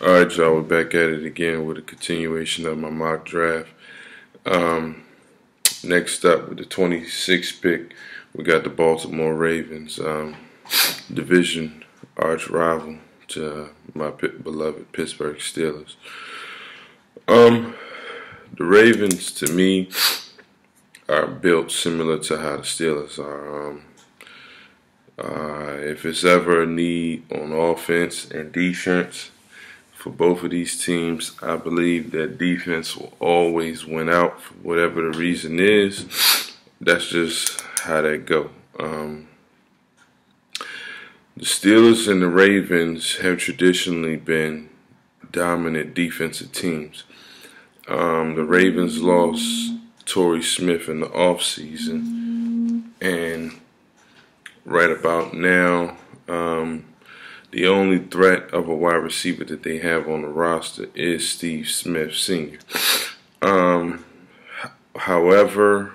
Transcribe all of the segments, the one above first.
Alright, y'all, we're back at it again with a continuation of my mock draft. Next up, with the 26th pick, we got the Baltimore Ravens, division arch rival to my beloved Pittsburgh Steelers. The Ravens, to me, are built similar to how the Steelers are. If it's ever a need on offense and defense for both of these teams, I believe that defense will always win out for whatever the reason is. That's just how that go. The Steelers and the Ravens have traditionally been dominant defensive teams. The Ravens lost Torrey Smith in the offseason, and right about now, the only threat of a wide receiver that they have on the roster is Steve Smith Sr. However,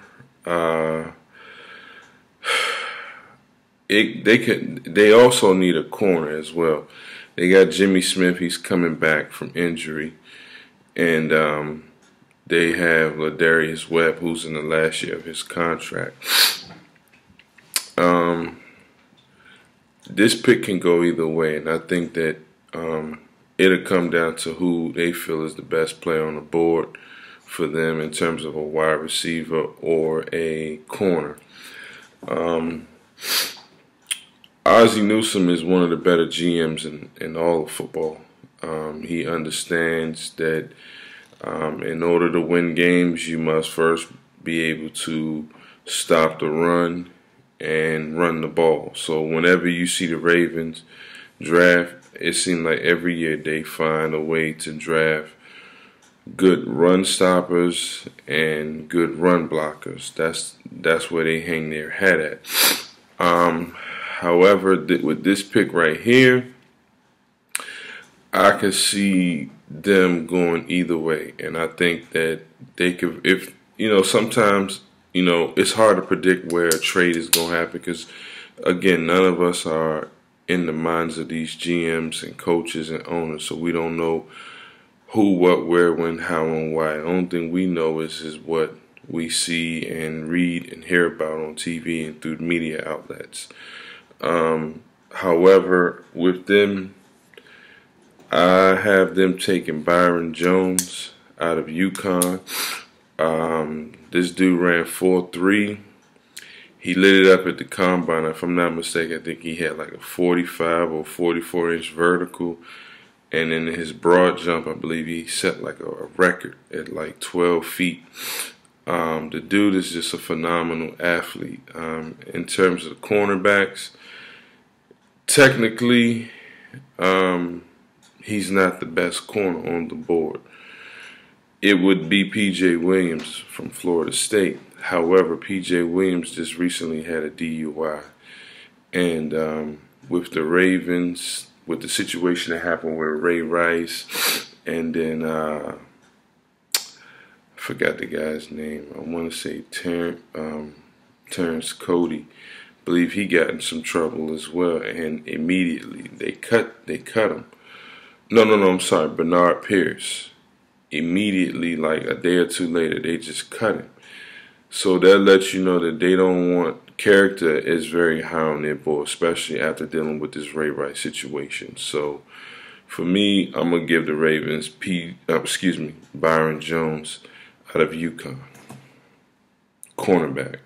they also need a corner as well. They got Jimmy Smith; he's coming back from injury, and they have Ladarius Webb, who's in the last year of his contract. This pick can go either way, and I think that it'll come down to who they feel is the best player on the board for them in terms of a wide receiver or a corner. Ozzie Newsome is one of the better GMs in all of football. He understands that in order to win games, you must first be able to stop the run and run the ball. So whenever you see the Ravens draft, it seems like every year they find a way to draft good run stoppers and good run blockers. That's where they hang their hat at. However, with this pick right here, I could see them going either way, and I think that they could, if sometimes. It's hard to predict where a trade is going to happen because, again, none of us are in the minds of these GMs and coaches and owners, so we don't know who, what, where, when, how, and why. The only thing we know is what we see and read and hear about on TV and through media outlets. However, with them, I have them taking Byron Jones out of UConn. This dude ran 4.3. He lit it up at the combine. If I'm not mistaken, I think he had like a 45 or 44-inch vertical. And in his broad jump, I believe he set like a record at like 12 feet. The dude is just a phenomenal athlete. In terms of the cornerbacks, technically, he's not the best corner on the board. It would be P.J. Williams from Florida State. However, P.J. Williams just recently had a DUI. And with the Ravens, with the situation that happened with Ray Rice, and then I forgot the guy's name. I want to say Terrence Cody. I believe he got in some trouble as well. And immediately they cut him. No, I'm sorry, Bernard Pierce. Immediately, like a day or two later, they just cut him. So that lets you know that they don't want, character is very high on their board, especially after dealing with this Ray Rice situation. So for me, I'm gonna give the Ravens Byron Jones out of UConn, cornerback.